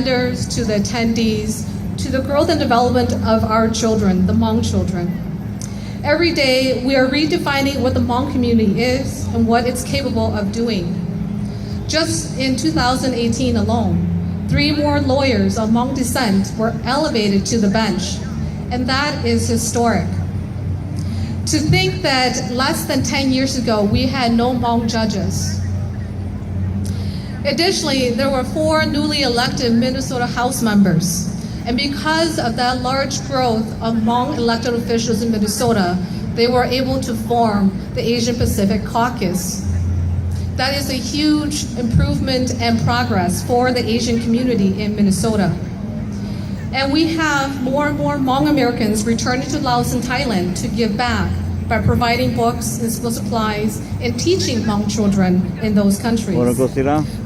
to the attendees, to the growth and development of our children, the Hmong children. Every day, we are redefining what the Hmong community is and what it's capable of doing. Just in 2018 alone, 3 more lawyers of Hmong descent were elevated to the bench, and that is historic. To think that less than 10 years ago, we had no Hmong judges. Additionally, there were 4 newly elected Minnesota House members. And because of that large growth of Hmong elected officials in Minnesota, they were able to form the Asian Pacific Caucus. That is a huge improvement and progress for the Asian community in Minnesota. And we have more and more Hmong Americans returning to Laos and Thailand to give back by providing books and school supplies and teaching Hmong children in those countries.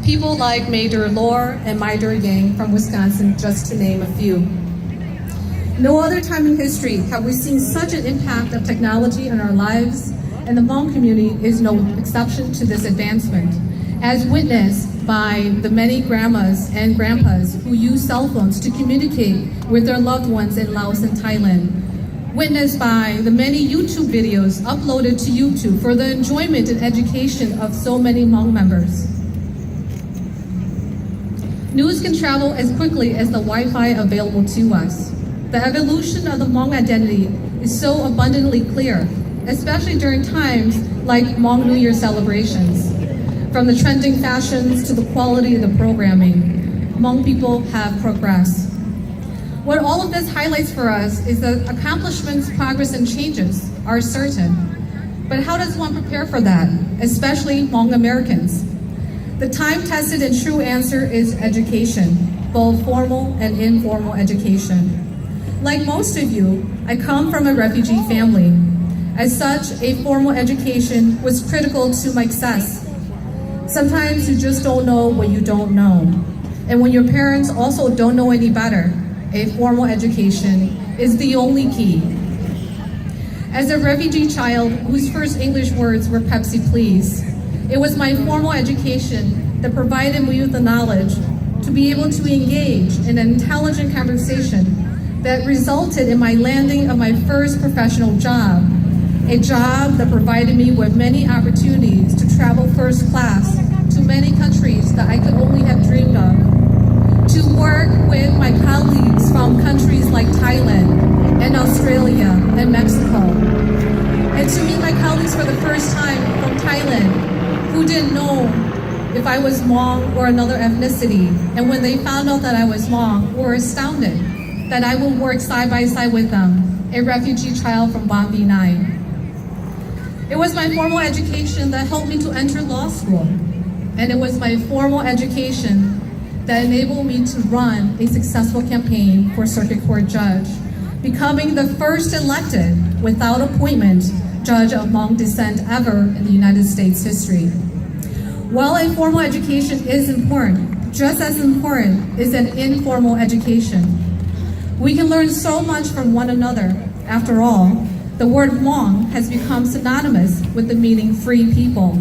People like Mader Lor and Maider Yang from Wisconsin, just to name a few. No other time in history have we seen such an impact of technology in our lives, and the Hmong community is no exception to this advancement, as witnessed by the many grandmas and grandpas who use cell phones to communicate with their loved ones in Laos and Thailand, witnessed by the many YouTube videos uploaded to YouTube for the enjoyment and education of so many Hmong members. News can travel as quickly as the Wi-Fi available to us. The evolution of the Hmong identity is so abundantly clear, especially during times like Hmong New Year celebrations. From the trending fashions to the quality of the programming, Hmong people have progressed. What all of this highlights for us is that accomplishments, progress, and changes are certain. But how does one prepare for that, especially Hmong Americans? The time-tested and true answer is education, both formal and informal education. Like most of you, I come from a refugee family. As such, a formal education was critical to my success. Sometimes you just don't know what you don't know. And when your parents also don't know any better, a formal education is the only key. As a refugee child whose first English words were Pepsi please, it was my formal education that provided me with the knowledge to be able to engage in an intelligent conversation that resulted in my landing of my first professional job, a job that provided me with many opportunities to travel first class to many countries that I could only have dreamed of, to work with my colleagues from countries like Thailand and Australia and Mexico, and to meet my colleagues for the first time from Thailand who didn't know if I was Hmong or another ethnicity, and when they found out that I was Hmong, were astounded that I would work side by side with them, a refugee child from Ban Vinai. It was my formal education that helped me to enter law school, and it was my formal education that enabled me to run a successful campaign for circuit court judge, becoming the first elected without appointment judge of Hmong descent ever in the United States history. While a formal education is important, just as important is an informal education. We can learn so much from one another. After all, the word Hmong has become synonymous with the meaning free people.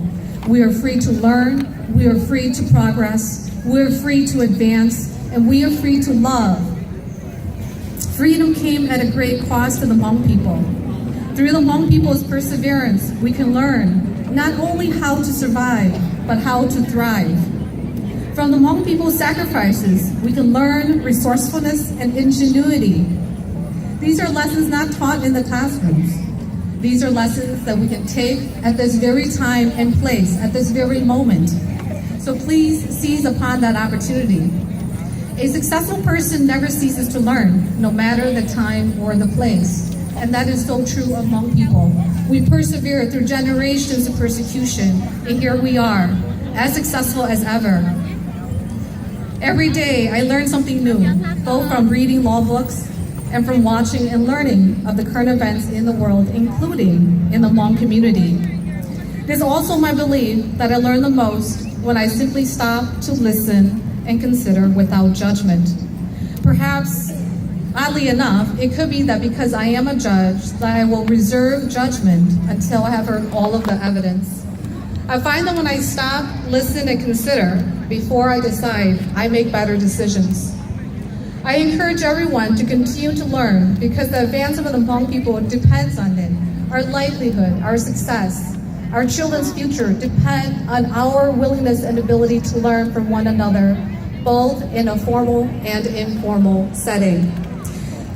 We are free to learn, we are free to progress, we are free to advance, and we are free to love. Freedom came at a great cost to the Hmong people. Through the Hmong people's perseverance, we can learn not only how to survive, but how to thrive. From the Hmong people's sacrifices, we can learn resourcefulness and ingenuity. These are lessons not taught in the classrooms. These are lessons that we can take at this very time and place, at this very moment. So please seize upon that opportunity. A successful person never ceases to learn, no matter the time or the place. And that is so true of Hmong people. We persevere through generations of persecution, and here we are, as successful as ever. Every day, I learn something new, both from reading law books and from watching and learning of the current events in the world, including in the Hmong community. It is also my belief that I learn the most when I simply stop to listen and consider without judgment. Perhaps, oddly enough, it could be that because I am a judge, that I will reserve judgment until I have heard all of the evidence. I find that when I stop, listen, and consider before I decide, I make better decisions. I encourage everyone to continue to learn because the advancement of the Hmong people depends on it. Our livelihood, our success, our children's future depend on our willingness and ability to learn from one another, both in a formal and informal setting.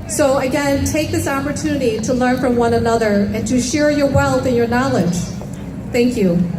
So again, take this opportunity to learn from one another and to share your wealth and your knowledge. Thank you.